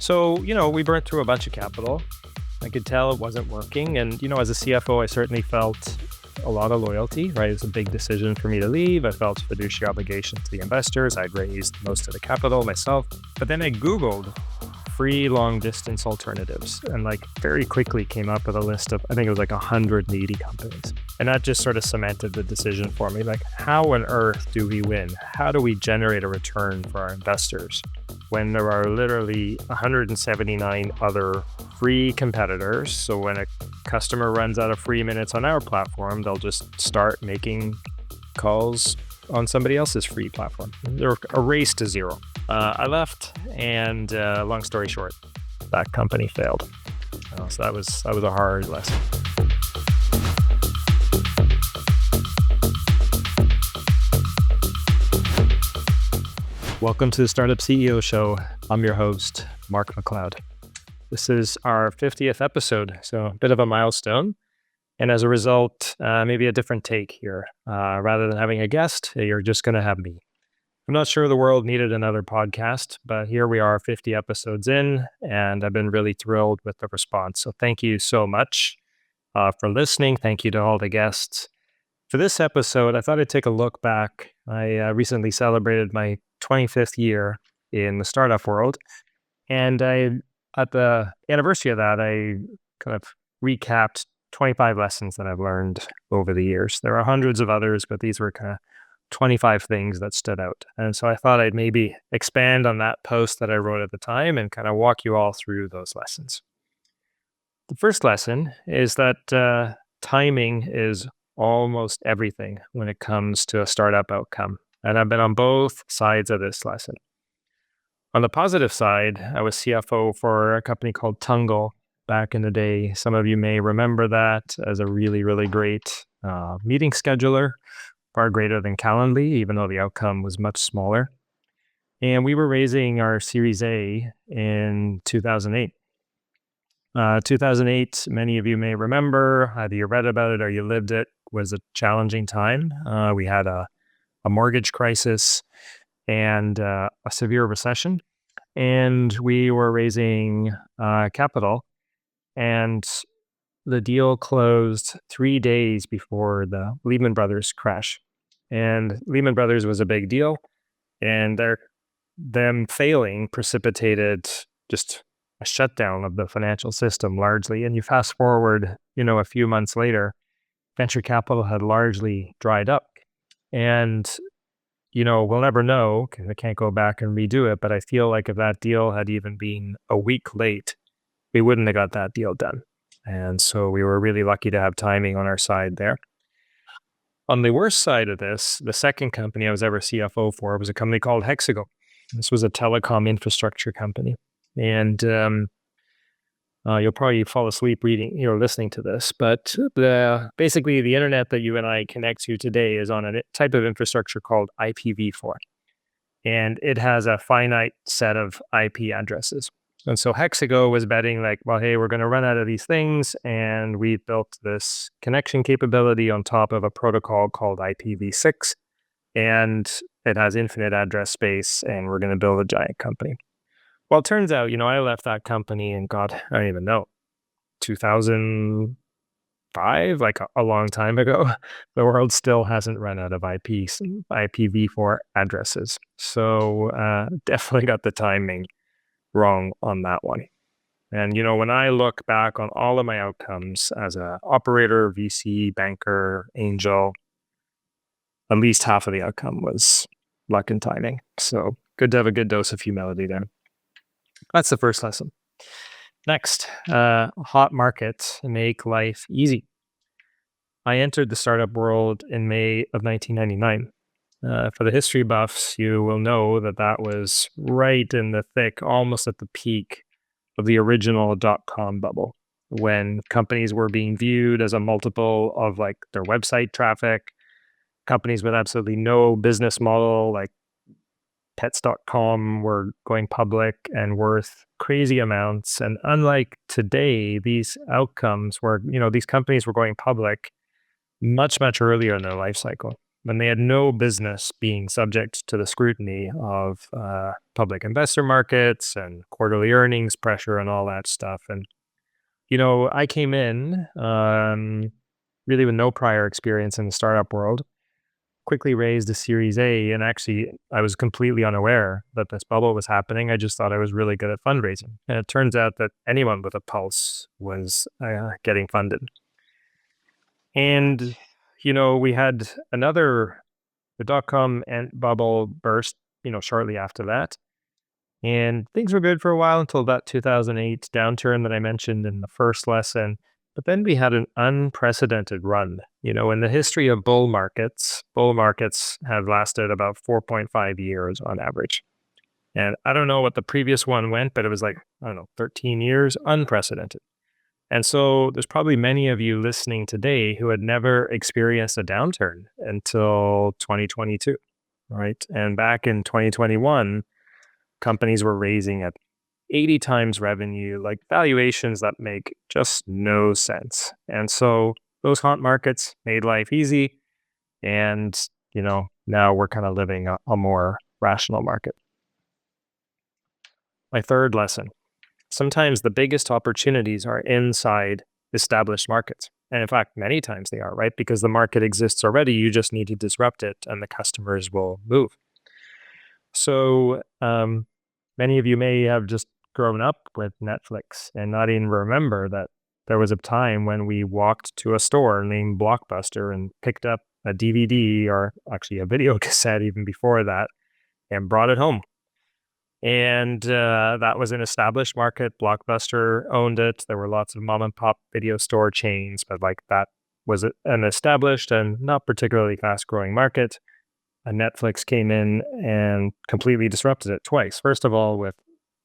So, we burnt through a bunch of capital. I could tell it wasn't working. And, as a CFO, I certainly felt a lot of loyalty, right? It was a big decision for me to leave. I felt fiduciary obligation to the investors. I'd raised most of the capital myself. But then I Googled free long distance alternatives and very quickly came up with a list of, I think it was 180 companies. And that just sort of cemented the decision for me. How on earth do we win? How do we generate a return for our investors when there are literally 179 other free competitors? So when a customer runs out of free minutes on our platform, they'll just start making calls on somebody else's free platform. They're a race to zero. I left, and long story short, that company failed. So that was a hard lesson. Welcome to the Startup CEO Show. I'm your host, Mark MacLeod. This is our 50th episode, so a bit of a milestone. And as a result, maybe a different take here. Rather than having a guest, you're just going to have me. I'm not sure the world needed another podcast, but here we are 50 episodes in, and I've been really thrilled with the response. So thank you so much for listening. Thank you to all the guests. For this episode, I thought I'd take a look back. I recently celebrated my 25th year in the startup world. And at the anniversary of that, I kind of recapped 25 lessons that I've learned over the years. There are hundreds of others, but these were kind of 25 things that stood out. And so I thought I'd maybe expand on that post that I wrote at the time and kind of walk you all through those lessons. The first lesson is that timing is almost everything when it comes to a startup outcome. And I've been on both sides of this lesson. On the positive side, I was CFO for a company called Tungle back in the day. Some of you may remember that as a really, really great meeting scheduler, far greater than Calendly, even though the outcome was much smaller. And we were raising our Series A in 2008. 2008, many of you may remember, either you read about it or you lived it, was a challenging time. We had a mortgage crisis and a severe recession. And we were raising capital, and the deal closed 3 days before the Lehman Brothers crash. And Lehman Brothers was a big deal, and them failing precipitated just a shutdown of the financial system largely. And you fast forward, a few months later, venture capital had largely dried up. And we'll never know because I can't go back and redo it, but I feel like if that deal had even been a week late, we wouldn't have got that deal done. And so we were really lucky to have timing on our side there. On the worst side of this, the second company I was ever CFO for was a company called Hexago. This was a telecom infrastructure company. And you'll probably fall asleep listening to this, but basically the internet that you and I connect to today is on a type of infrastructure called IPv4. And it has a finite set of IP addresses. And so Hexago was betting hey, we're going to run out of these things. And we built this connection capability on top of a protocol called IPv6. And it has infinite address space, and we're going to build a giant company. Well, it turns out, I left that company in, God, I don't even know, 2005, a long time ago. The world still hasn't run out of IPv4 addresses. So definitely got the timing wrong on that one. And, when I look back on all of my outcomes as an operator, VC, banker, angel, at least half of the outcome was luck and timing. So good to have a good dose of humility there. That's the first lesson. Next, hot markets make life easy. I entered the startup world in May of 1999. For the history buffs, you will know that was right in the thick, almost at the peak of the original dot-com bubble, when companies were being viewed as a multiple of their website traffic, companies with absolutely no business model, like Pets.com, were going public and worth crazy amounts. And unlike today, these outcomes were, these companies were going public much, much earlier in their life cycle. when they had no business being subject to the scrutiny of public investor markets and quarterly earnings pressure and all that stuff. And, I came in really with no prior experience in the startup world, quickly raised a Series A, and actually I was completely unaware that this bubble was happening. I just thought I was really good at fundraising. And it turns out that anyone with a pulse was getting funded. And, we had the dot-com and bubble burst, shortly after that. And things were good for a while until that 2008 downturn that I mentioned in the first lesson. But then we had an unprecedented run. In the history of bull markets have lasted about 4.5 years on average. And I don't know what the previous one went, but it was like, I don't know, 13 years, unprecedented. And so there's probably many of you listening today who had never experienced a downturn until 2022, right? And back in 2021, companies were raising at 80 times revenue, like valuations that make just no sense. And so those hot markets made life easy. And, now we're kind of living a more rational market. My third lesson: sometimes the biggest opportunities are inside established markets. And in fact, many times they are, right? Because the market exists already. You just need to disrupt it and the customers will move. So many of you may have just grown up with Netflix and not even remember that there was a time when we walked to a store named Blockbuster and picked up a DVD, or actually a video cassette even before that, and brought it home. And that was an established market. Blockbuster owned it. There were lots of mom and pop video store chains, but like that was an established and not particularly fast growing market. And Netflix came in and completely disrupted it twice. First of all, with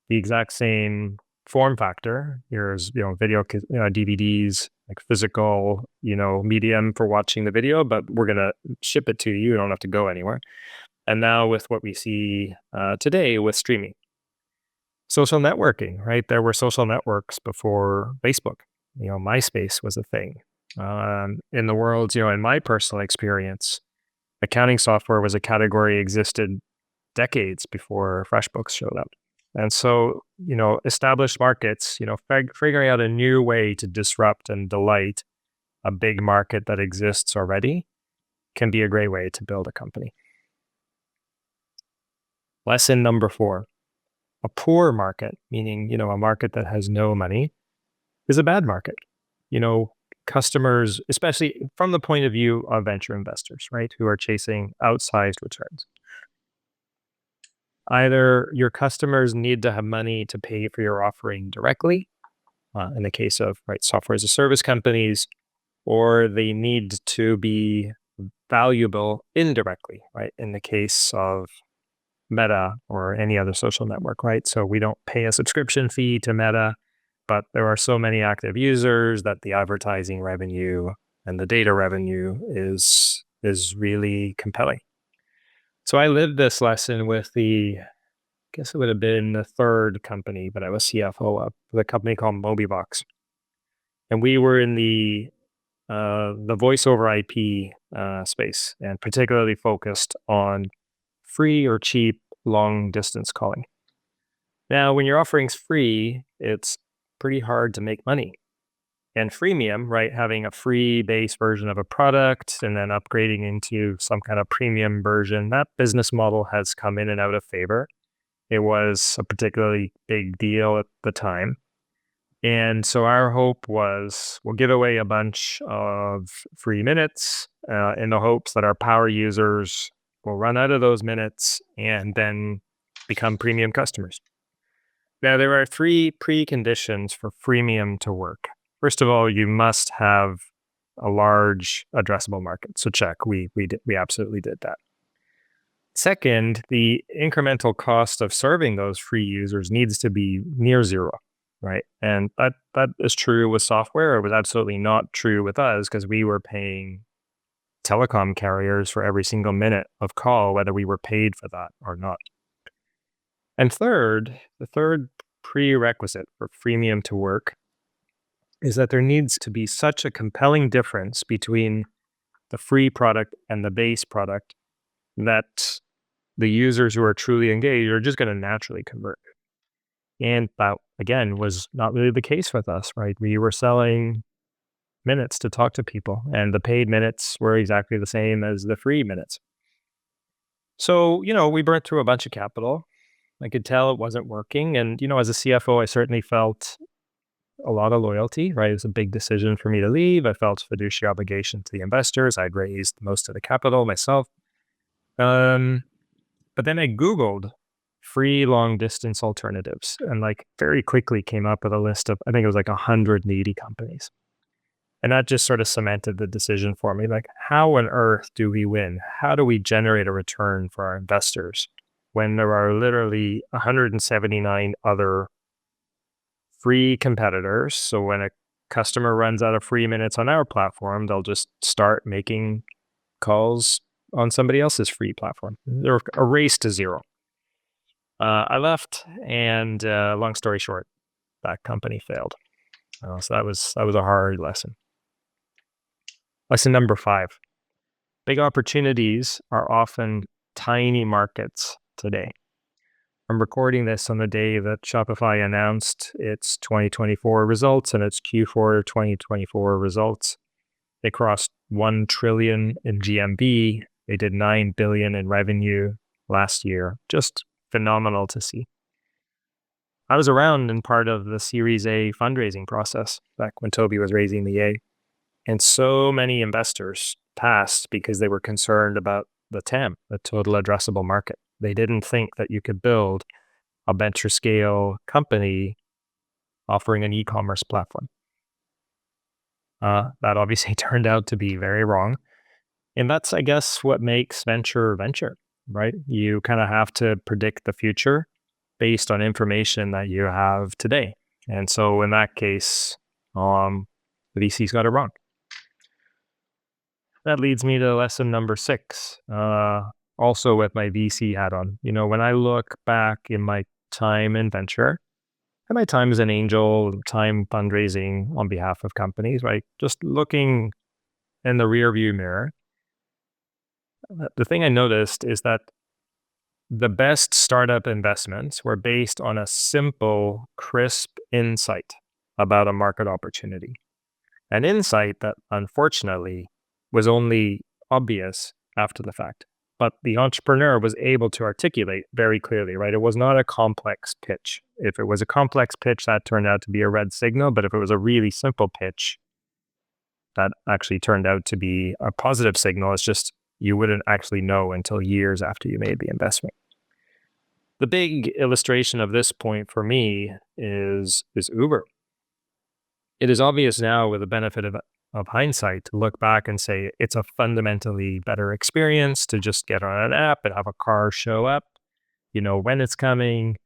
the exact same form factor. Here's, video DVDs, like physical, medium for watching the video, but we're going to ship it to you. You don't have to go anywhere. And now with what we see today with streaming. Social networking, right? There were social networks before Facebook. MySpace was a thing. In the world, in my personal experience, accounting software was a category existed decades before FreshBooks showed up. And so, established markets, figuring out a new way to disrupt and delight a big market that exists already can be a great way to build a company. Lesson number 4: a poor market, meaning, a market that has no money, is a bad market. Customers, especially from the point of view of venture investors, right, who are chasing outsized returns. Either your customers need to have money to pay for your offering directly, in the case of software as a service companies, or they need to be valuable indirectly, right, in the case of Meta or any other social network, right? So we don't pay a subscription fee to Meta, but there are so many active users that the advertising revenue and the data revenue is really compelling. So I lived this lesson with I guess it would have been the third company, but I was CFO of the company called MobiVox. And we were in the voice over IP space, and particularly focused on free or cheap long distance calling. Now, when your offering's free, it's pretty hard to make money. And freemium, right, having a free base version of a product and then upgrading into some kind of premium version, that business model has come in and out of favor. It was a particularly big deal at the time. And so our hope was we'll give away a bunch of free minutes in the hopes that our power users will run out of those minutes and then become premium customers. Now, there are 3 preconditions for freemium to work. First of all, you must have a large addressable market. So check, we absolutely did that. Second, the incremental cost of serving those free users needs to be near zero, right? And that is true with software. It was absolutely not true with us because we were paying telecom carriers for every single minute of call, whether we were paid for that or not. And third, the third prerequisite for freemium to work is that there needs to be such a compelling difference between the free product and the base product, that the users who are truly engaged are just going to naturally convert. And that, again, was not really the case with us, right? We were selling minutes to talk to people, and the paid minutes were exactly the same as the free minutes. So, we burnt through a bunch of capital. I could tell it wasn't working. And, as a CFO, I certainly felt a lot of loyalty, right? It was a big decision for me to leave. I felt fiduciary obligation to the investors. I'd raised most of the capital myself. But then I Googled free long distance alternatives and very quickly came up with a list of, I think it was 180 companies. And that just sort of cemented the decision for me. How on earth do we win? How do we generate a return for our investors when there are literally 179 other free competitors? So when a customer runs out of free minutes on our platform, they'll just start making calls on somebody else's free platform. They're a race to zero. I left, and long story short, that company failed. So that was a hard lesson. Lesson number 5. Big opportunities are often tiny markets today. I'm recording this on the day that Shopify announced its 2024 results and its Q4 2024 results. They crossed 1 trillion in GMV. They did 9 billion in revenue last year. Just phenomenal to see. I was around in part of the Series A fundraising process back when Toby was raising the A. And so many investors passed because they were concerned about the TAM, the total addressable market. They didn't think that you could build a venture scale company offering an e-commerce platform. That obviously turned out to be very wrong. And that's, I guess, what makes venture, right? You kind of have to predict the future based on information that you have today. And so in that case, the VCs got it wrong. That leads me to lesson number 6, also with my VC hat on. When I look back in my time in venture, and my time as an angel, time fundraising on behalf of companies, right? Just looking in the rearview mirror, the thing I noticed is that the best startup investments were based on a simple, crisp insight about a market opportunity. An insight that, unfortunately, was only obvious after the fact. But the entrepreneur was able to articulate very clearly, right? It was not a complex pitch. If it was a complex pitch, that turned out to be a red signal. But if it was a really simple pitch, that actually turned out to be a positive signal. It's just you wouldn't actually know until years after you made the investment. The big illustration of this point for me is Uber. It is obvious now, with the benefit of hindsight, to look back and say it's a fundamentally better experience to just get on an app and have a car show up. You know when it's coming.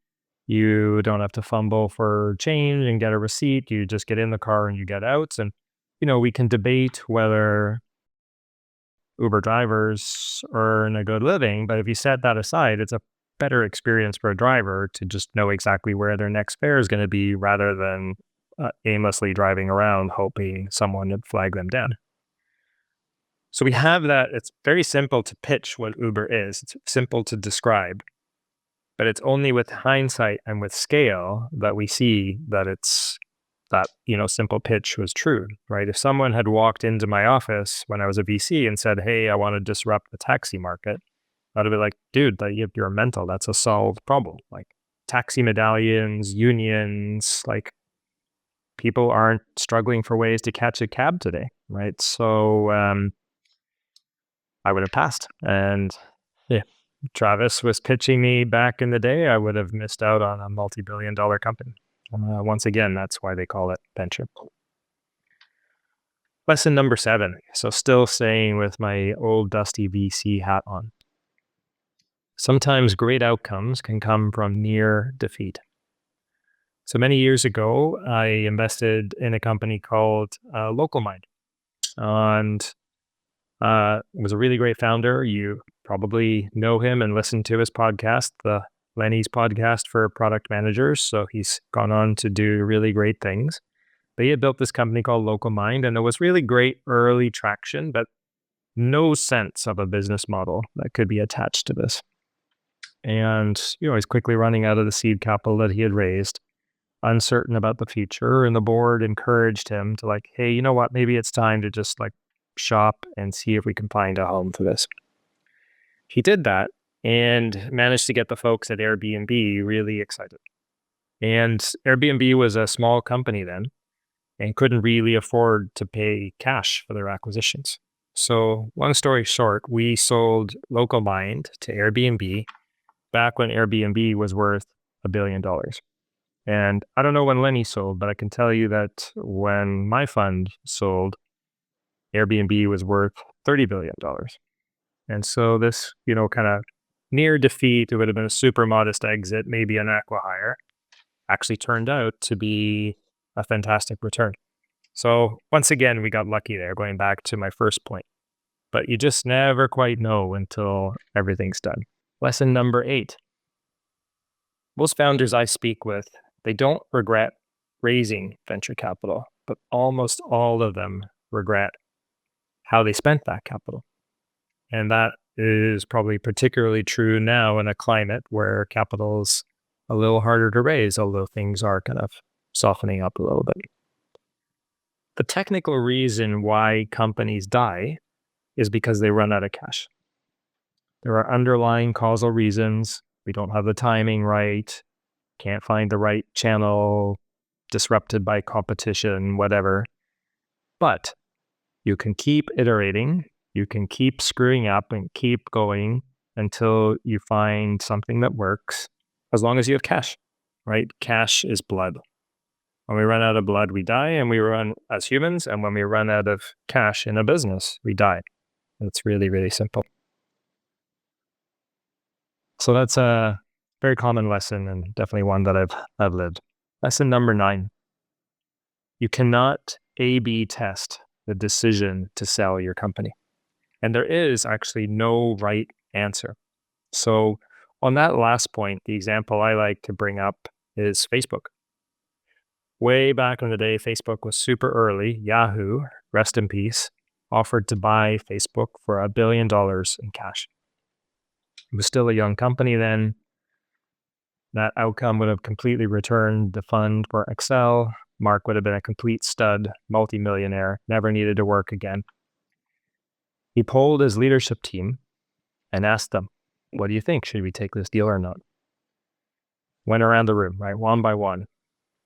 You don't have to fumble for change and get a receipt. You just get in the car and you get out. And, we can debate whether Uber drivers earn a good living, but if you set that aside, it's a better experience for a driver to just know exactly where their next fare is going to be rather than aimlessly driving around hoping someone would flag them down. So we have that. It's very simple to pitch what Uber is. It's simple to describe, but it's only with hindsight and with scale that we see that that simple pitch was true, right? If someone had walked into my office when I was a VC and said, "Hey, I want to disrupt the taxi market," I'd be like, "Dude, you're mental. That's a solved problem. Like taxi medallions, unions, people aren't struggling for ways to catch a cab today, right?" So I would have passed. And yeah, Travis was pitching me back in the day, I would have missed out on a multi-billion-dollar company. Once again, that's why they call it venture. Lesson number 7. So still staying with my old dusty VC hat on. Sometimes great outcomes can come from near defeat. So many years ago, I invested in a company called Local Mind. And was a really great founder. You probably know him and listened to his podcast, the Lenny's podcast for product managers. So he's gone on to do really great things. But he had built this company called Local Mind, and it was really great early traction. But no sense of a business model that could be attached to this. And, he's quickly running out of the seed capital that he had raised, uncertain about the future. And the board encouraged him to hey, you know what? Maybe it's time to just shop and see if we can find a home for this. He did that and managed to get the folks at Airbnb really excited. And Airbnb was a small company then and couldn't really afford to pay cash for their acquisitions. So long story short, we sold Local Mind to Airbnb back when Airbnb was worth $1 billion. And I don't know when Lenny sold, but I can tell you that when my fund sold, Airbnb was worth $30 billion. And so this, kind of near defeat, it would have been a super modest exit, maybe an acqui-hire, actually turned out to be a fantastic return. So once again, we got lucky there, going back to my first point. But you just never quite know until everything's done. Lesson number 8. Most founders I speak with, they don't regret raising venture capital, but almost all of them regret how they spent that capital. And that is probably particularly true now in a climate where capital's a little harder to raise, although things are kind of softening up a little bit. The technical reason why companies die is because they run out of cash. There are underlying causal reasons. We don't have the timing right, can't find the right channel, disrupted by competition, whatever. But you can keep iterating, you can keep screwing up and keep going until you find something that works, as long as you have cash, right? Cash is blood. When we run out of blood, we die, and we run as humans. And when we run out of cash in a business, we die. It's really, really simple. So that's a very common lesson, and definitely one that I've lived. Lesson number 9. You cannot A/B test the decision to sell your company. And there is actually no right answer. So on that last point, the example I like to bring up is Facebook. Way back in the day, Facebook was super early. Yahoo, rest in peace, offered to buy Facebook for $1 billion in cash. It was still a young company then. That outcome would have completely returned the fund for Excel. Mark would have been a complete stud, multimillionaire, never needed to work again. He polled his leadership team and asked them, what do you think? Should we take this deal or not? Went around the room, right? One by one.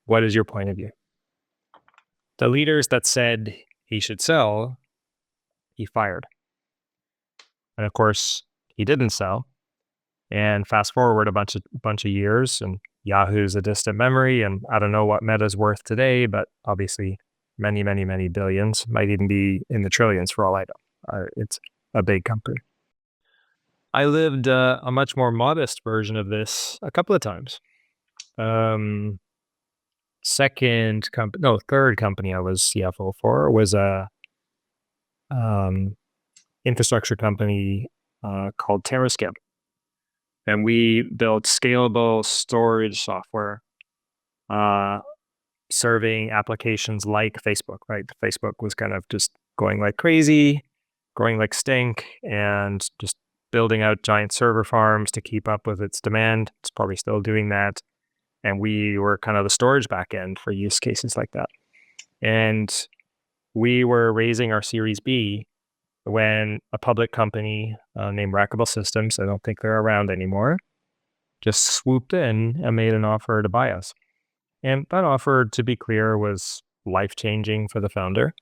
What is your point of view? The leaders that said he should sell, he fired. And of course, he didn't sell. And fast forward a bunch of years, and Yahoo's a distant memory, and I don't know what Meta's worth today, but obviously many, many, many billions, might even be in the trillions for all I know. It's a big company. I lived a much more modest version of this a couple of times. Third company I was CFO for was a infrastructure company called TerraScale. And we built scalable storage software serving applications like Facebook, right? Facebook was kind of just going like crazy, growing like stink, and just building out giant server farms to keep up with its demand. It's probably still doing that. And we were kind of the storage backend for use cases like that. And we were raising our Series B when a public company named Rackable Systems, I don't think they're around anymore, just swooped in and made an offer to buy us. And that offer, to be clear, was life-changing for the founder.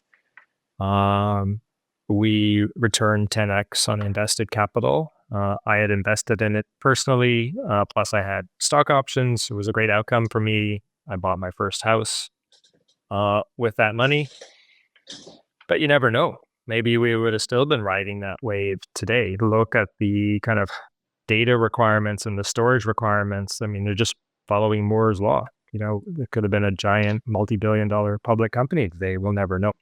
We returned 10x on invested capital. I had invested in it personally, plus I had stock options. It was a great outcome for me. I bought my first house with that money. But you never know. Maybe we would have still been riding that wave today. Look at the kind of data requirements and the storage requirements. I mean, they're just following Moore's law. It could have been a giant multi-billion-dollar public company today. We'll never know.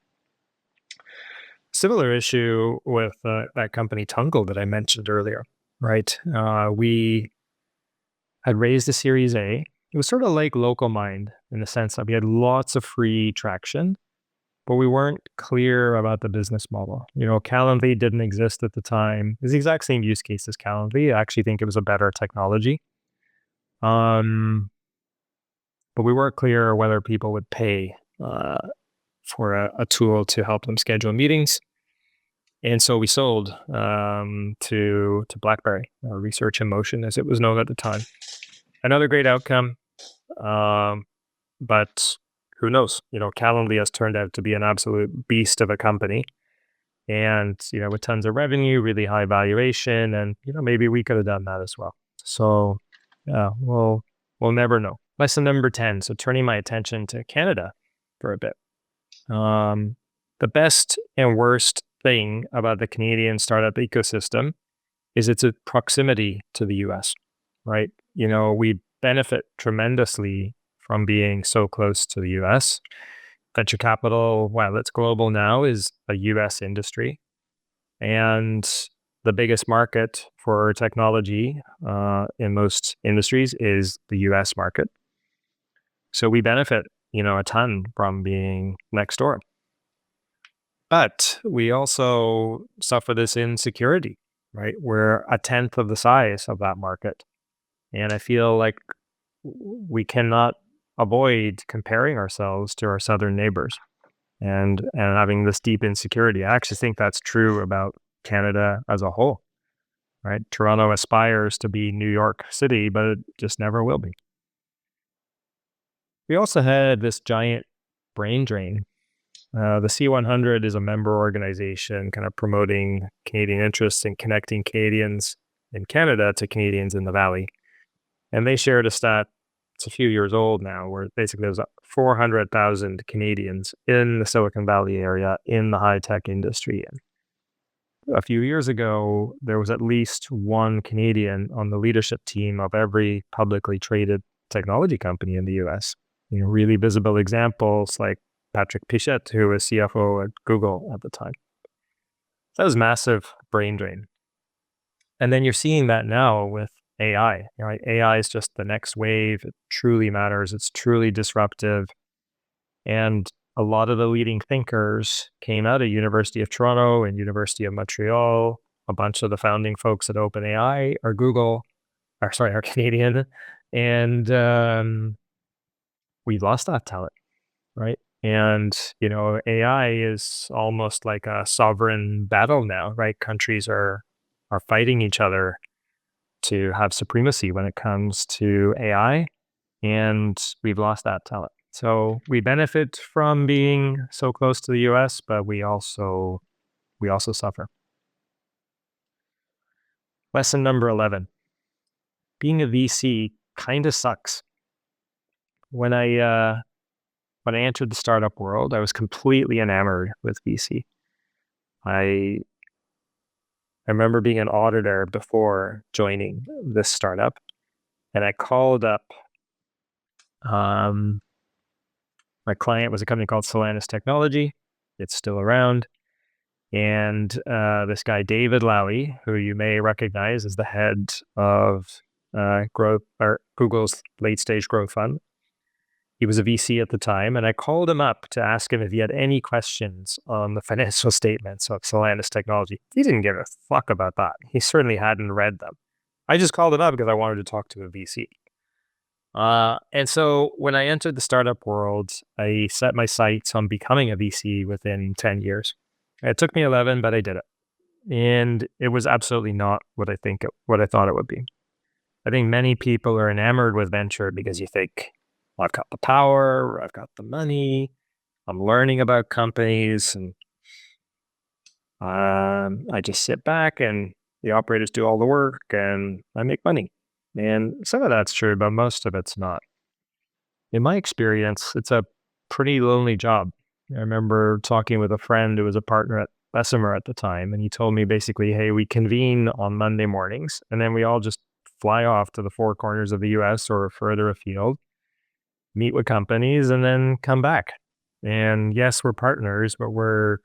Similar issue with that company Tungle that I mentioned earlier, right? We had raised a Series A. It was sort of like Local Mind in the sense that we had lots of free traction, but we weren't clear about the business model. Calendly didn't exist at the time. It's the exact same use case as Calendly. I actually think it was a better technology. Um, but we weren't clear whether people would pay for a tool to help them schedule meetings. And so we sold to BlackBerry, Research in Motion, as it was known at the time. Another great outcome, but who knows? Calendly has turned out to be an absolute beast of a company, and with tons of revenue, really high valuation, and maybe we could have done that as well. So, yeah, we'll never know. Lesson number 10. So, turning my attention to Canada for a bit. The best and worst thing about the Canadian startup ecosystem is its proximity to the US, right? We benefit tremendously from being so close to the US. Venture capital, while it's global now, is a US industry. And the biggest market for technology in most industries is the US market. So we benefit, a ton from being next door. But we also suffer this insecurity, right? We're a tenth of the size of that market. And I feel like we cannot avoid comparing ourselves to our southern neighbors and having this deep insecurity. I actually think that's true about Canada as a whole, right? Toronto aspires to be New York City, but it just never will be. We also had this giant brain drain. The C100 is a member organization kind of promoting Canadian interests and connecting Canadians in Canada to Canadians in the Valley. And they shared a stat, it's a few years old now, where basically there's 400,000 Canadians in the Silicon Valley area in the high-tech industry. And a few years ago, there was at least one Canadian on the leadership team of every publicly traded technology company in the US. Really visible examples like Patrick Pichette, who was CFO at Google at the time. That was massive brain drain. And then you're seeing that now with AI. Right? AI is just the next wave. It truly matters. It's truly disruptive. And a lot of the leading thinkers came out of University of Toronto and University of Montreal. A bunch of the founding folks at OpenAI are Canadian. And we've lost that talent, right? And, AI is almost like a sovereign battle now, right? Countries are fighting each other to have supremacy when it comes to AI, and we've lost that talent. So we benefit from being so close to the US, but we also suffer. Lesson number 11. Being a VC kind of sucks. When I entered the startup world, I was completely enamored with VC. I remember being an auditor before joining this startup, and I called up. My client was a company called Solanus Technology. It's still around. And this guy, David Lowy, who you may recognize as the head of growth or Google's late stage growth fund. He was a VC at the time, and I called him up to ask him if he had any questions on the financial statements of Solanus Technology. He didn't give a fuck about that. He certainly hadn't read them. I just called him up because I wanted to talk to a VC. And so when I entered the startup world, I set my sights on becoming a VC within 10 years. It took me 11, but I did it. And it was absolutely not what I thought it would be. I think many people are enamored with venture because you think, well, I've got the power, I've got the money, I'm learning about companies, and I just sit back and the operators do all the work and I make money. And some of that's true, but most of it's not. In my experience, it's a pretty lonely job. I remember talking with a friend who was a partner at Bessemer at the time, and he told me basically, hey, we convene on Monday mornings, and then we all just fly off to the four corners of the US or further afield, meet with companies, and then come back. And yes, we're partners, but we're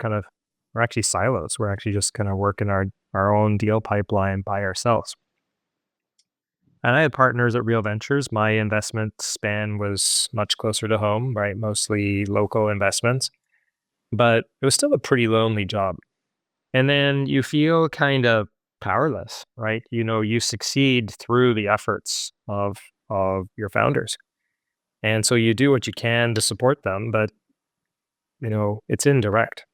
actually silos. We're actually just kind of working our own deal pipeline by ourselves. And I had partners at Real Ventures. My investment span was much closer to home, right? Mostly local investments. but it was still a pretty lonely job. And then you feel kind of powerless, right? You succeed through the efforts of your founders. And so you do what you can to support them, but it's indirect.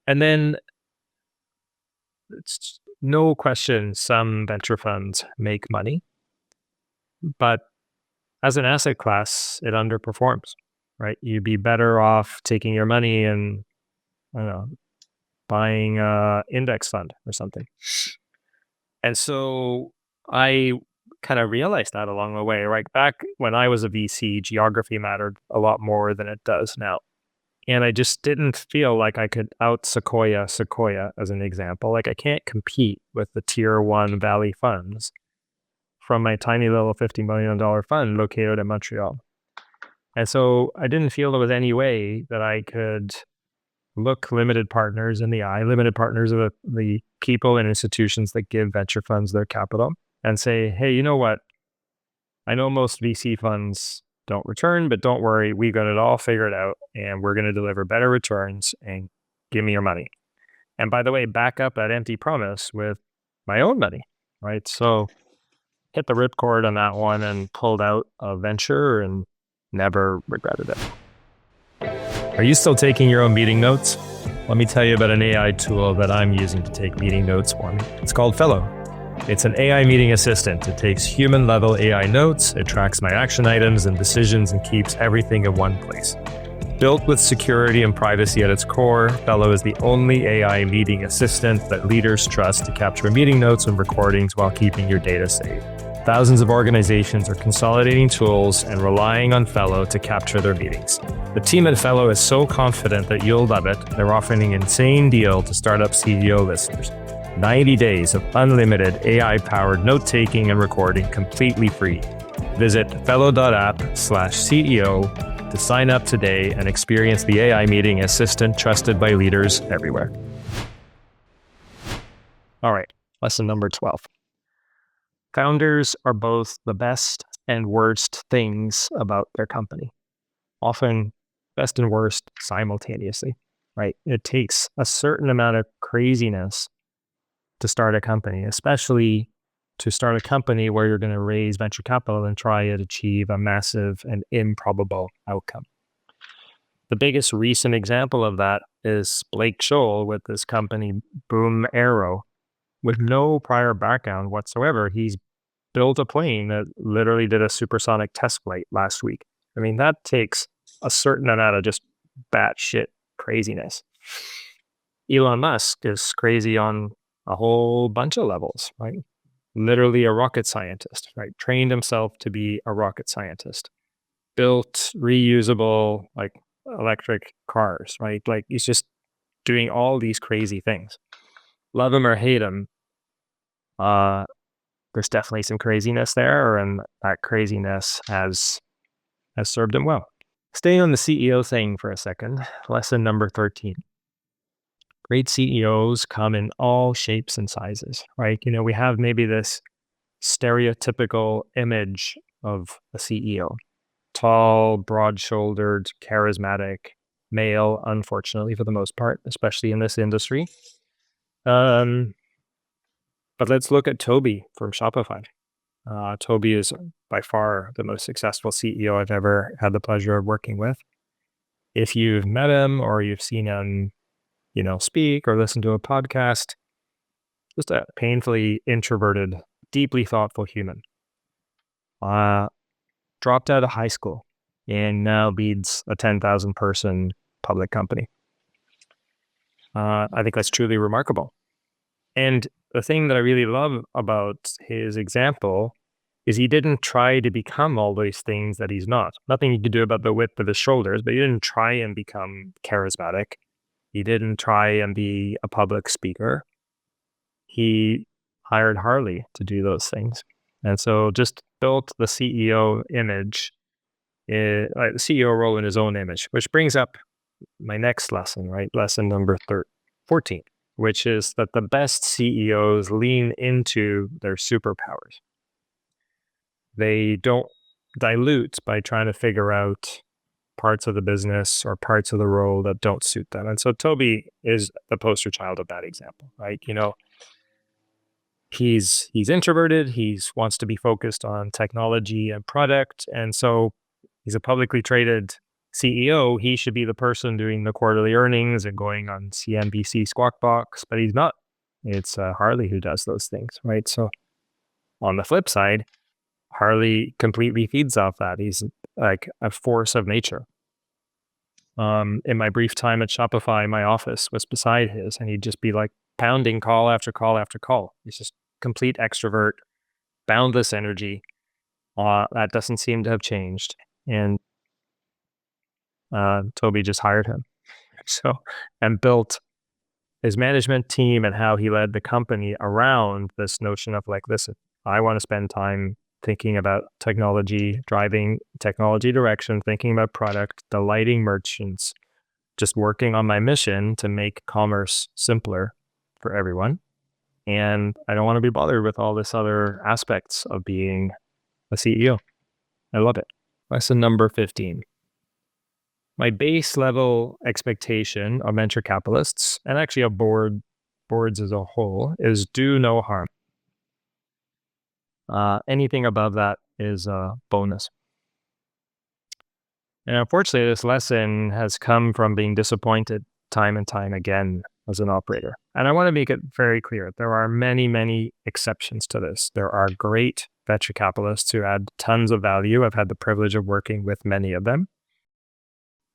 And then it's no question some venture funds make money, but as an asset class, it underperforms, right? You'd be better off taking your money and, I don't know, buying a index fund or something. And so I kind of realized that along the way, right? Back when I was a VC, geography mattered a lot more than it does now. And I just didn't feel like I could out Sequoia as an example. Like I can't compete with the tier one Valley funds from my tiny little $50 million fund located in Montreal. And so I didn't feel there was any way that I could look limited partners in the eye, limited partners of the people and institutions that give venture funds their capital, and say, hey, you know what? I know most VC funds don't return, but don't worry, we got it all figured out and we're going to deliver better returns and give me your money. And by the way, back up that empty promise with my own money, right? So hit the ripcord on that one and pulled out a venture and never regretted it. Are you still taking your own meeting notes? Let me tell you about an AI tool that I'm using to take meeting notes for me. It's called Fellow. It's an AI meeting assistant. It takes human-level AI notes, it tracks my action items and decisions, and keeps everything in one place. Built with security and privacy at its core, Fellow is the only AI meeting assistant that leaders trust to capture meeting notes and recordings while keeping your data safe. Thousands of organizations are consolidating tools and relying on Fellow to capture their meetings. The team at Fellow is so confident that you'll love it, they're offering an insane deal to startup CEO listeners. 90 days of unlimited AI-powered note-taking and recording completely free. Visit fellow.app/CEO to sign up today and experience the AI meeting assistant trusted by leaders everywhere. All right, lesson number 12. Founders are both the best and worst things about their company. Often best and worst simultaneously, right? It takes a certain amount of craziness to start a company, especially to start a company where you're going to raise venture capital and try to achieve a massive and improbable outcome. The biggest recent example of that is Blake Scholl with this company, Boom Arrow. With no prior background whatsoever, he's built a plane that literally did a supersonic test flight last week. I mean, that takes a certain amount of just batshit craziness. Elon Musk is crazy on a whole bunch of levels, right? Literally a rocket scientist, right? Trained himself to be a rocket scientist. Built reusable, like, electric cars, right? Like, he's just doing all these crazy things. Love him or hate him, there's definitely some craziness there, and that craziness has served him well. Staying on the CEO thing for a second, lesson number 13. Great CEOs come in all shapes and sizes, right? We have maybe this stereotypical image of a CEO. Tall, broad-shouldered, charismatic, male, unfortunately, for the most part, especially in this industry. But let's look at Toby from Shopify. Toby is by far the most successful CEO I've ever had the pleasure of working with. If you've met him or you've seen him, speak or listen to a podcast, just a painfully introverted, deeply thoughtful human. Dropped out of high school and now leads a 10,000 person public company. I think that's truly remarkable. And the thing that I really love about his example is he didn't try to become all these things that he's not. Nothing he could do about the width of his shoulders, but he didn't try and become charismatic. He didn't try and be a public speaker. He hired Harley to do those things. And so just built the CEO image, the CEO role in his own image, which brings up my next lesson, right? Lesson number 14. Which is that the best CEOs lean into their superpowers. They don't dilute by trying to figure out parts of the business or parts of the role that don't suit them. And so Toby is the poster child of that example, right? He's introverted. He wants to be focused on technology and product. And so he's a publicly traded CEO. He should be the person doing the quarterly earnings and going on CNBC Squawk Box, but he's not. It's Harley who does those things, right? So on the flip side, Harley completely feeds off that. He's like a force of nature. In my brief time at Shopify, my office was beside his, and he'd just be like pounding call after call after call. He's just complete extrovert, boundless energy. That doesn't seem to have changed. And Toby just hired him. And built his management team and how he led the company around this notion of like, listen, I want to spend time thinking about technology, driving technology direction, thinking about product, delighting merchants, just working on my mission to make commerce simpler for everyone. And I don't want to be bothered with all this other aspects of being a CEO. I love it. Lesson number 15. My base level expectation of venture capitalists, and actually of boards as a whole, is do no harm. Anything above that is a bonus. And unfortunately, this lesson has come from being disappointed time and time again as an operator. And I want to make it very clear. There are many, many exceptions to this. There are great venture capitalists who add tons of value. I've had the privilege of working with many of them.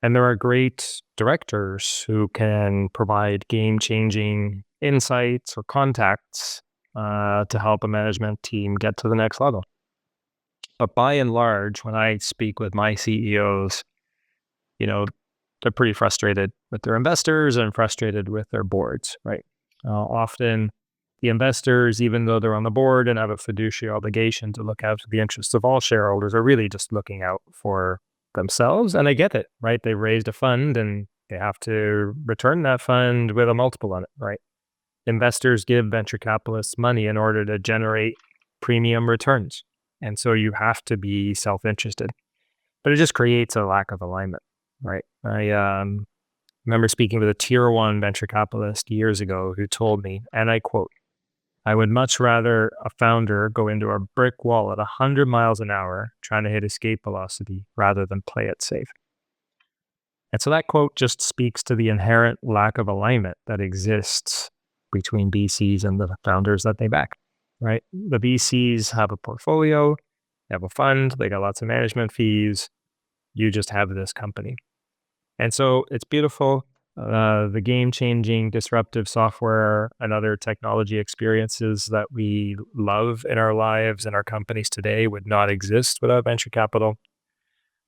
And there are great directors who can provide game-changing insights or contacts to help a management team get to the next level. But by and large, when I speak with my CEOs, they're pretty frustrated with their investors and frustrated with their boards, right? Often the investors, even though they're on the board and have a fiduciary obligation to look out for the interests of all shareholders, are really just looking out for themselves. And I get it, right? They raised a fund and they have to return that fund with a multiple on it, right? Investors give venture capitalists money in order to generate premium returns. And so you have to be self-interested. But it just creates a lack of alignment, right? I remember speaking with a tier 1 venture capitalist years ago who told me, and I quote, "I would much rather a founder go into a brick wall at 100 miles an hour trying to hit escape velocity rather than play it safe." And so that quote just speaks to the inherent lack of alignment that exists between VCs and the founders that they back, right? The VCs have a portfolio, they have a fund, they got lots of management fees. You just have this company. And so it's beautiful. The game-changing disruptive software and other technology experiences that we love in our lives and our companies today would not exist without venture capital.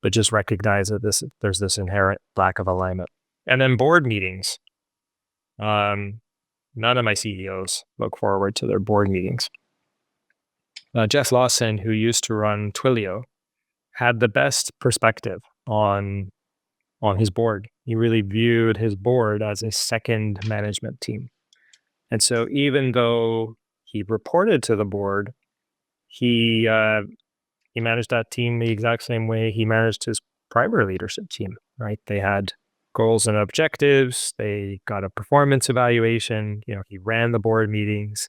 But just recognize that there's this inherent lack of alignment. And then board meetings. None of my CEOs look forward to their board meetings. Jeff Lawson, who used to run Twilio, had the best perspective on his board. He really viewed his board as a second management team. And so even though he reported to the board, he managed that team the exact same way he managed his primary leadership team, right? They had goals and objectives. They got a performance evaluation. He ran the board meetings.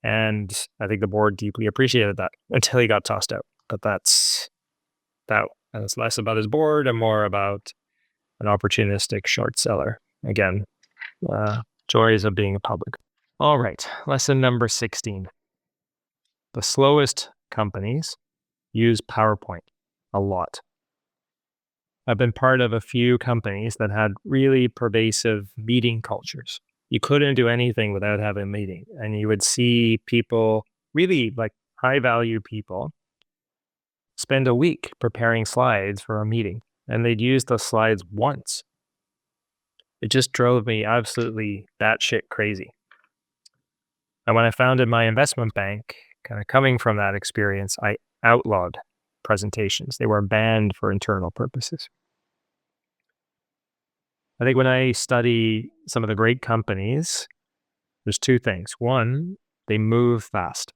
And I think the board deeply appreciated that until he got tossed out. But that's less about his board and more about an opportunistic short seller. Again, joys of being a public. All right, lesson number 16. The slowest companies use PowerPoint a lot. I've been part of a few companies that had really pervasive meeting cultures. You couldn't do anything without having a meeting. And you would see people, really like high value people, spend a week preparing slides for a meeting. And they'd use the slides once. It just drove me absolutely batshit crazy. And when I founded my investment bank, kind of coming from that experience, I outlawed presentations. They were banned for internal purposes. I think when I study some of the great companies, there's two things. One, they move fast.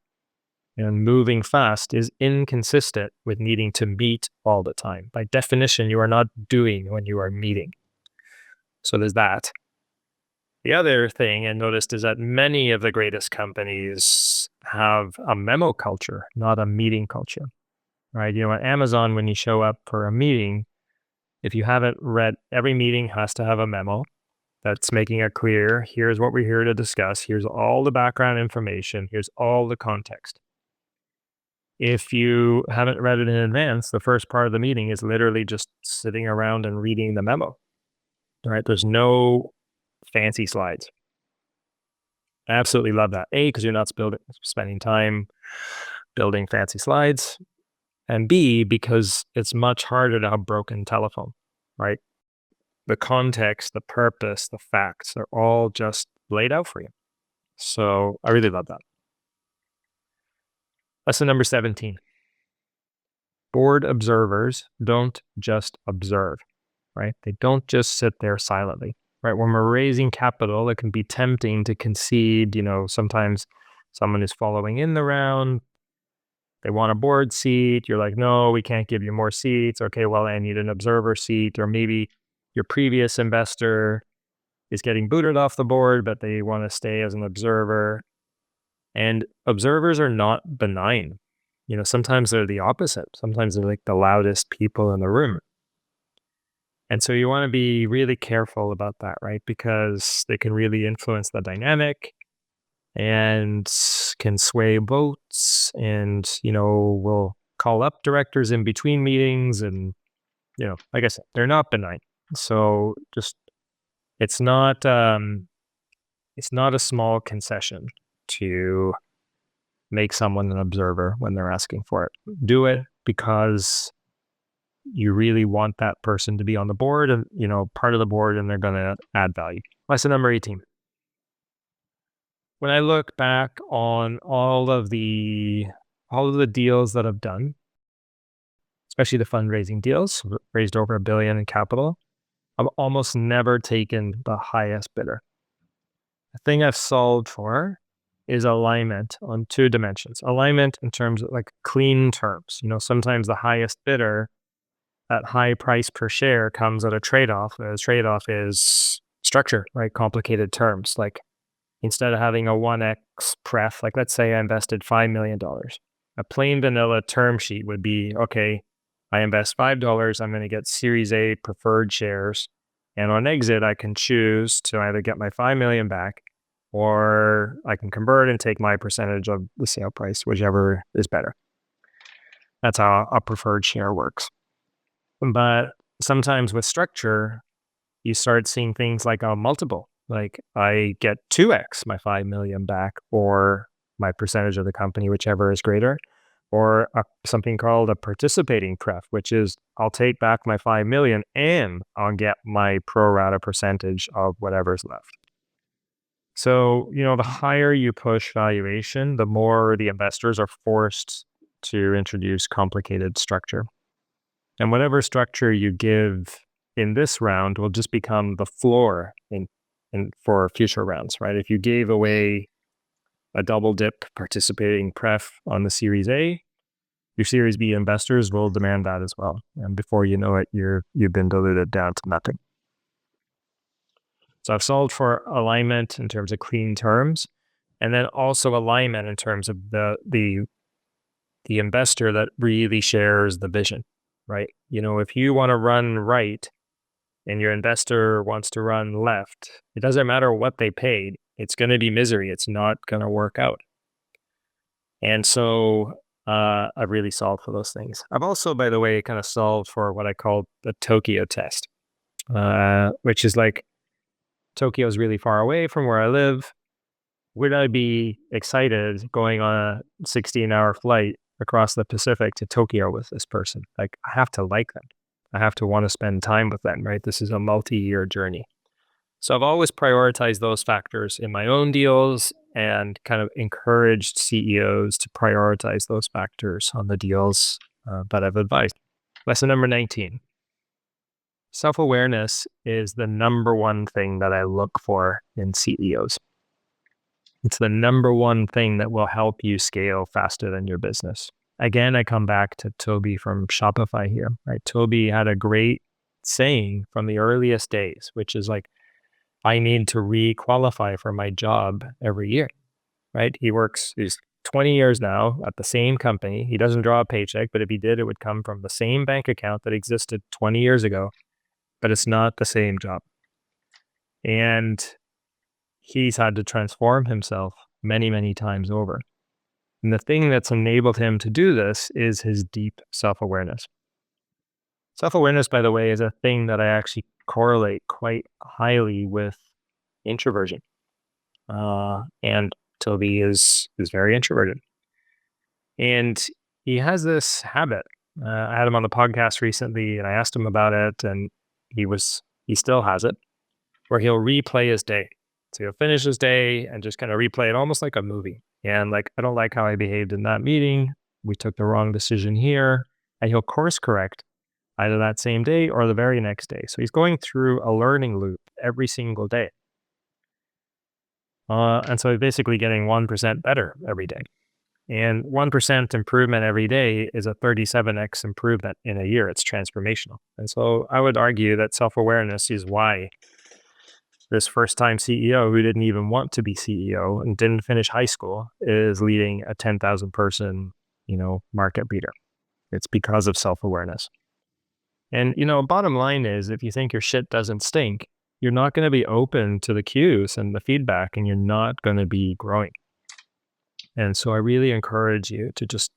And moving fast is inconsistent with needing to meet all the time. By definition, you are not doing when you are meeting. So there's that. The other thing I noticed is that many of the greatest companies have a memo culture, not a meeting culture, right? At Amazon, when you show up for a meeting, if you haven't read, every meeting has to have a memo that's making it clear, here's what we're here to discuss, here's all the background information, here's all the context. If you haven't read it in advance, the first part of the meeting is literally just sitting around and reading the memo, right? There's no fancy slides. I absolutely love that. A, because you're not spending time building fancy slides. And B, because it's much harder to have broken telephone, right? The context, the purpose, the facts are all just laid out for you. So I really love that. Lesson number 17. Board observers don't just observe, right? They don't just sit there silently, right? When we're raising capital, it can be tempting to concede. Sometimes someone is following in the round. They want a board seat. You're like, no, we can't give you more seats. Okay, well, I need an observer seat. Or maybe your previous investor is getting booted off the board, but they want to stay as an observer. And observers are not benign. Sometimes they're the opposite. Sometimes they're like the loudest people in the room. And so you want to be really careful about that, right? Because they can really influence the dynamic and can sway votes and, will call up directors in between meetings. And, like I said, they're not benign. So it's not a small concession to make someone an observer when they're asking for it. Do it because you really want that person to be on the board and, part of the board, and they're going to add value. Lesson number 18. When I look back on all of the deals that I've done, especially the fundraising deals, raised over $1 billion in capital, I've almost never taken the highest bidder. The thing I've solved for is alignment on 2 dimensions. Alignment in terms of like clean terms. Sometimes the highest bidder at high price per share comes at a trade-off. The trade-off is structure, right? Complicated terms. Like instead of having a 1x pref, like let's say I invested $5 million. A plain vanilla term sheet would be, okay, I invest $5, I'm going to get Series A preferred shares. And on exit, I can choose to either get my $5 million back, or I can convert and take my percentage of the sale price, whichever is better. That's how a preferred share works. But sometimes with structure, you start seeing things like a multiple. Like I get 2x my 5 million back, or my percentage of the company, whichever is greater, or something called a participating pref, which is I'll take back my 5 million and I'll get my pro rata percentage of whatever's left. So, the higher you push valuation, the more the investors are forced to introduce complicated structure. And whatever structure you give in this round will just become the floor for future rounds, right? If you gave away a double dip participating pref on the Series A, your Series B investors will demand that as well. And before you know it, you've been diluted down to nothing. So I've solved for alignment in terms of clean terms, and then also alignment in terms of the investor that really shares the vision, right? If you want to run right and your investor wants to run left, it doesn't matter what they paid. It's going to be misery. It's not going to work out. And so I've really solved for those things. I've also, by the way, kind of solved for what I call the Tokyo test, which is like, Tokyo is really far away from where I live. Would I be excited going on a 16-hour flight across the Pacific to Tokyo with this person? Like, I have to like them. I have to want to spend time with them, right? This is a multi-year journey. So I've always prioritized those factors in my own deals and kind of encouraged CEOs to prioritize those factors on the deals that I've advised. Lesson number 19. Self-awareness is the number one thing that I look for in CEOs. It's the number one thing that will help you scale faster than your business. Again, I come back to Toby from Shopify here, right? Toby had a great saying from the earliest days, which is like, I need to re-qualify for my job every year, right? He's 20 years now at the same company. He doesn't draw a paycheck, but if he did, it would come from the same bank account that existed 20 years ago, but it's not the same job. And he's had to transform himself many, many times over. And the thing that's enabled him to do this is his deep self-awareness. Self-awareness, by the way, is a thing that I actually correlate quite highly with introversion. And Toby is very introverted. And he has this habit. I had him on the podcast recently and I asked him about it, and he still has it, where he'll replay his day. So he'll finish his day and just kind of replay it almost like a movie. And like, I don't like how I behaved in that meeting. We took the wrong decision here. And he'll course correct either that same day or the very next day. So he's going through a learning loop every single day. And so he's basically getting 1% better every day. And 1% improvement every day is a 37x improvement in a year. It's transformational. And so I would argue that self-awareness is why this first-time CEO who didn't even want to be CEO and didn't finish high school is leading a 10,000 person, market leader. It's because of self-awareness. And, bottom line is, if you think your shit doesn't stink, you're not going to be open to the cues and the feedback, and you're not going to be growing. And so I really encourage you to just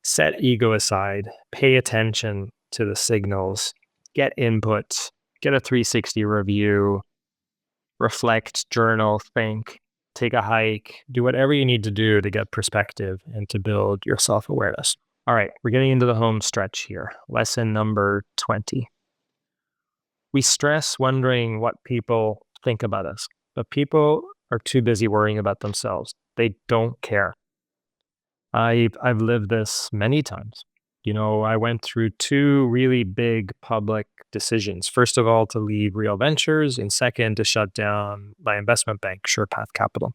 set ego aside, pay attention to the signals, get input, get a 360 review, reflect, journal, think, take a hike, do whatever you need to do to get perspective and to build your self-awareness. All right, we're getting into the home stretch here. Lesson number 20. We stress wondering what people think about us, but people are too busy worrying about themselves. They don't care. I've lived this many times. I went through two really big public decisions. First of all, to leave Real Ventures, and second, to shut down my investment bank, SurePath Capital.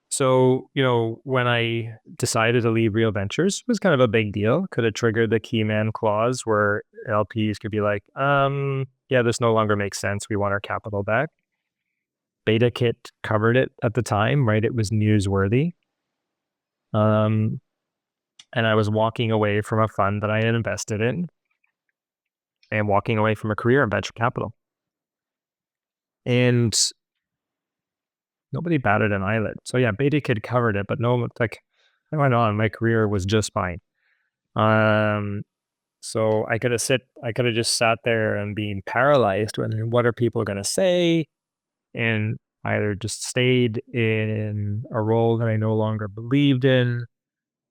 So, when I decided to leave Real Ventures, it was kind of a big deal. Could have triggered the key man clause where LPs could be like, yeah, this no longer makes sense. We want our capital back. BetaKit covered it at the time, right? It was newsworthy. And I was walking away from a fund that I had invested in and walking away from a career in venture capital. And nobody batted an eyelid. So yeah, BetaKit covered it, but I went on. My career was just fine. So I could have just sat there and been paralyzed with what are people going to say, and either just stayed in a role that I no longer believed in.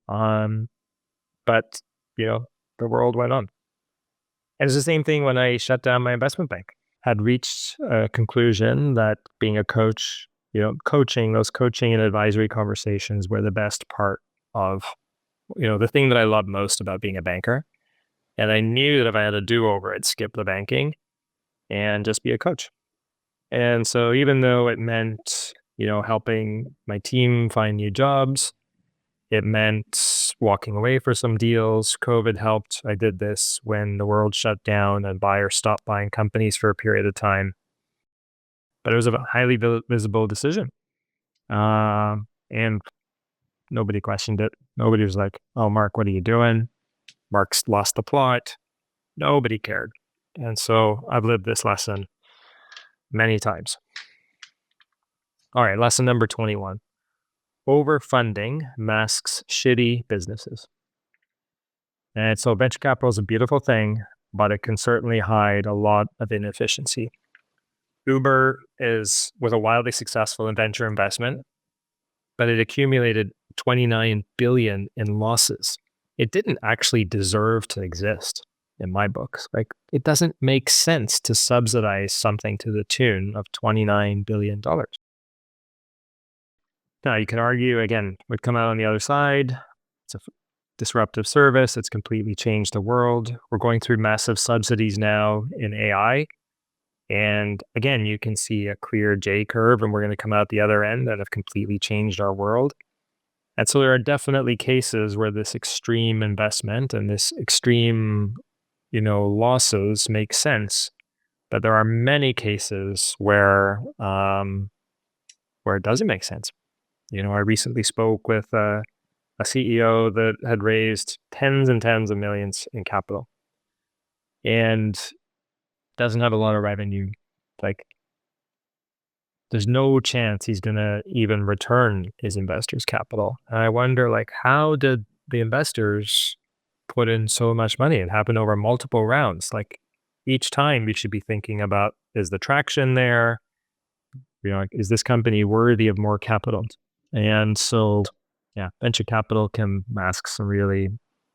But the world went on. And it's the same thing when I shut down my investment bank. Had reached a conclusion that being a coach, those coaching and advisory conversations were the best part of, the thing that I love most about being a banker. And I knew that if I had a do-over, I'd skip the banking and just be a coach. And so even though it meant, helping my team find new jobs, it meant walking away for some deals. COVID helped. I did this when the world shut down and buyers stopped buying companies for a period of time. But it was a highly visible decision. And nobody questioned it. Nobody was like, oh, Mark, what are you doing? Mark's lost the plot. Nobody cared. And so I've lived this lesson many times. All right, lesson number 21. Overfunding masks shitty businesses. And so venture capital is a beautiful thing, but it can certainly hide a lot of inefficiency. Uber was a wildly successful venture investment, but it accumulated 29 billion in losses. It didn't actually deserve to exist in my books. Like, it doesn't make sense to subsidize something to the tune of $29 billion. Now, you can argue, again, we'd come out on the other side. It's a disruptive service. It's completely changed the world. We're going through massive subsidies now in AI. And again, you can see a clear J curve, and we're going to come out the other end that have completely changed our world. And so there are definitely cases where this extreme investment and this extreme, losses make sense. But there are many cases where it doesn't make sense. I recently spoke with a CEO that had raised tens and tens of millions in capital and doesn't have a lot of revenue. Like, there's no chance he's going to even return his investors' capital. And I wonder, how did the investors put in so much money? It happened over multiple rounds. Like, each time you should be thinking about, is the traction there? Is this company worthy of more capital? And so, yeah, venture capital can mask some really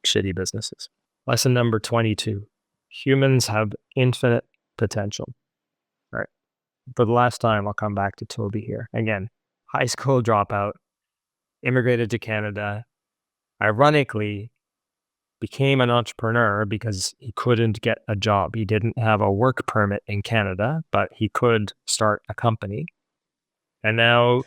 shitty businesses. Lesson number 22, humans have infinite potential. All right. For the last time, I'll come back to Toby here. Again, high school dropout, immigrated to Canada, ironically became an entrepreneur because he couldn't get a job. He didn't have a work permit in Canada, but he could start a company. And now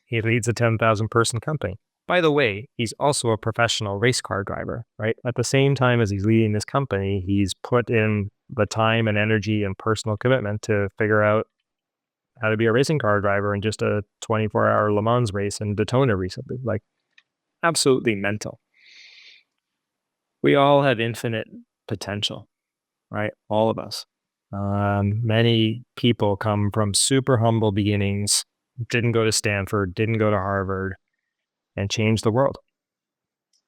he leads a 10,000 person company. By the way, he's also a professional race car driver, right? At the same time as he's leading this company, he's put in the time and energy and personal commitment to figure out how to be a racing car driver in just a 24-hour Le Mans race in Daytona recently. Like, absolutely mental. We all have infinite potential, right? All of us. Many people come from super humble beginnings, didn't go to Stanford, didn't go to Harvard, and changed the world.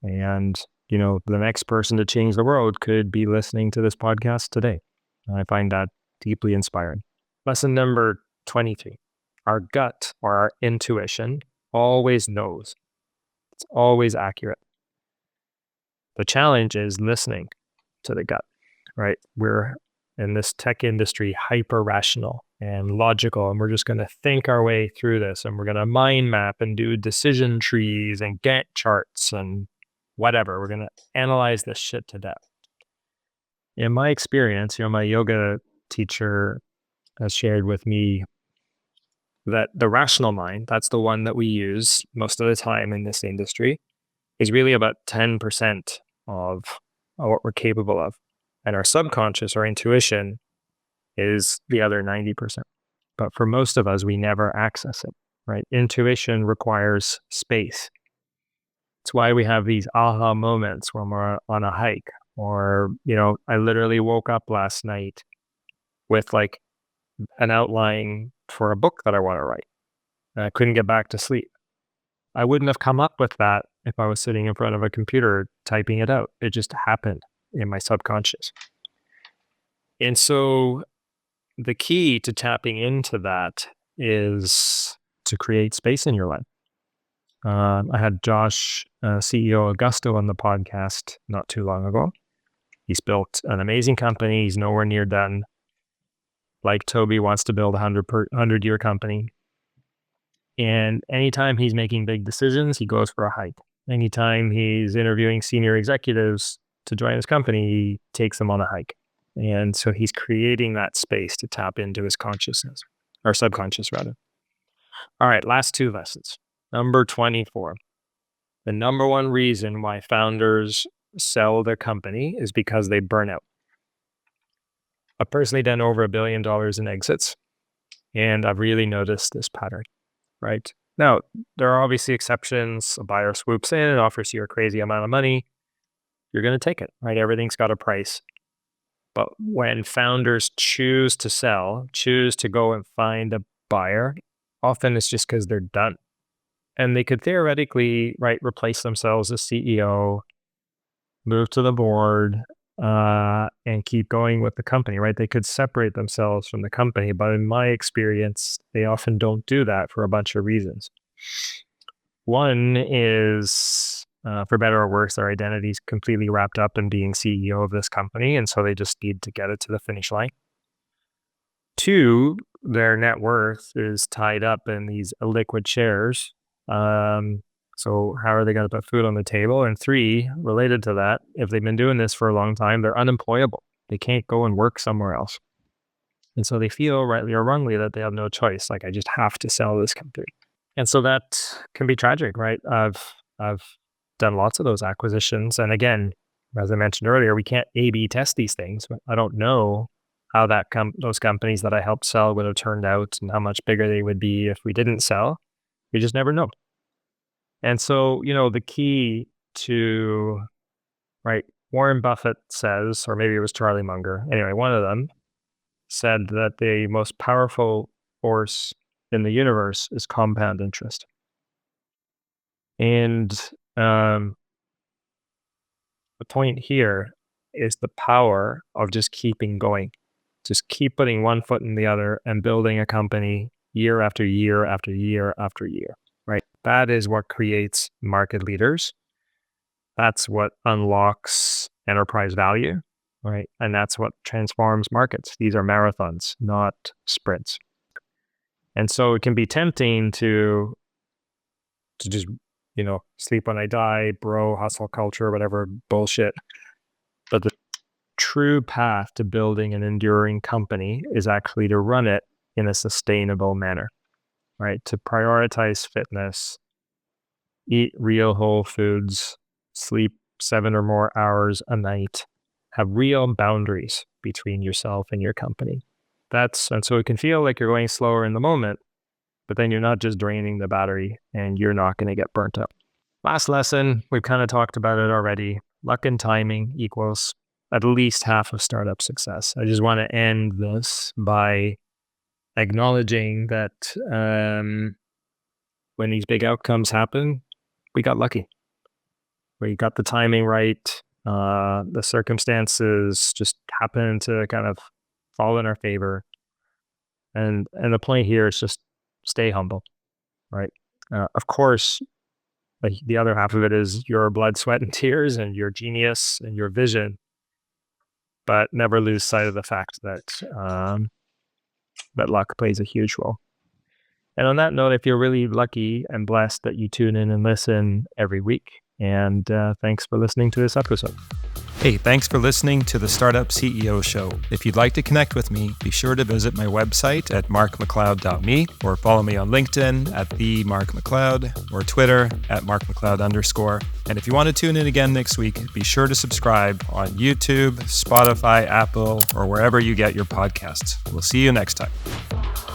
And, the next person to change the world could be listening to this podcast today. And I find that deeply inspiring. Lesson number 23. Our gut or our intuition always knows. It's always accurate. The challenge is listening to the gut, right? We're in this tech industry hyper rational and logical, and we're just going to think our way through this, and we're going to mind map and do decision trees and Gantt charts and whatever. We're going to analyze this shit to death. In my experience, my yoga teacher has shared with me that the rational mind, that's the one that we use most of the time in this industry, is really about 10% of what we're capable of. And our subconscious or intuition is the other 90%. But for most of us, we never access it, right? Intuition requires space. It's why we have these aha moments when we're on a hike, or, I literally woke up last night with an outline for a book that I want to write. And I couldn't get back to sleep. I wouldn't have come up with that if I was sitting in front of a computer typing it out. It just happened in my subconscious. And so the key to tapping into that is to create space in your life. I had Josh, CEO of Augusto, on the podcast not too long ago. He's built an amazing company. He's nowhere near done. Like Toby wants to build a 100-year company. And anytime he's making big decisions, he goes for a hike. Anytime he's interviewing senior executives to join his company, he takes them on a hike. And so he's creating that space to tap into his consciousness, or subconscious rather. All right, last two lessons. Number 24. The number one reason why founders sell their company is because they burn out. I've personally done over $1 billion in exits, and I've really noticed this pattern, right? Now, there are obviously exceptions. A buyer swoops in and offers you a crazy amount of money. You're going to take it, right? Everything's got a price. But when founders choose to sell, choose to go and find a buyer, often it's just because they're done. And they could theoretically, replace themselves as CEO, move to the board, and keep going with the company, right? They could separate themselves from the company. But in my experience, they often don't do that for a bunch of reasons. One is, for better or worse, their identity is completely wrapped up in being CEO of this company, and so they just need to get it to the finish line. Two, their net worth is tied up in these illiquid shares. So how are they going to put food on the table? And three, related to that, if they've been doing this for a long time, they're unemployable. They can't go and work somewhere else. And so they feel, rightly or wrongly, that they have no choice. Like, I just have to sell this company. And so that can be tragic, right? I've done lots of those acquisitions. And again, as I mentioned earlier, we can't A/B test these things. I don't know how those companies that I helped sell would have turned out and how much bigger they would be if we didn't sell. We just never know. And so, the key to, right, Warren Buffett says, or maybe it was Charlie Munger, anyway, one of them said that the most powerful force in the universe is compound interest. And the point here is the power of just keeping going. Just keep putting one foot in the other and building a company year after year after year after year, right? That is what creates market leaders. That's what unlocks enterprise value, right? And that's what transforms markets. These are marathons, not sprints. And so it can be tempting to just, sleep when I die, bro, hustle culture, whatever bullshit. But the true path to building an enduring company is actually to run it in a sustainable manner, right? To prioritize fitness, eat real whole foods, sleep 7 or more hours a night, have real boundaries between yourself and your company. And so it can feel like you're going slower in the moment, but then you're not just draining the battery and you're not going to get burnt out. Last lesson, we've kind of talked about it already. Luck and timing equals at least half of startup success. I just want to end this by acknowledging that when these big outcomes happen, we got lucky. We got the timing right. The circumstances just happen to kind of fall in our favor. And the point here is just stay humble, right? Of course, the other half of it is your blood, sweat, and tears and your genius and your vision, but never lose sight of the fact that luck plays a huge role. And on that note, I feel really lucky and blessed that you tune in and listen every week. And thanks for listening to this episode. Hey, thanks for listening to the Startup CEO Show. If you'd like to connect with me, be sure to visit my website at markmacleod.me or follow me on LinkedIn at @TheMarkMacLeod or Twitter at @MarkMacLeod_. And if you want to tune in again next week, be sure to subscribe on YouTube, Spotify, Apple, or wherever you get your podcasts. We'll see you next time.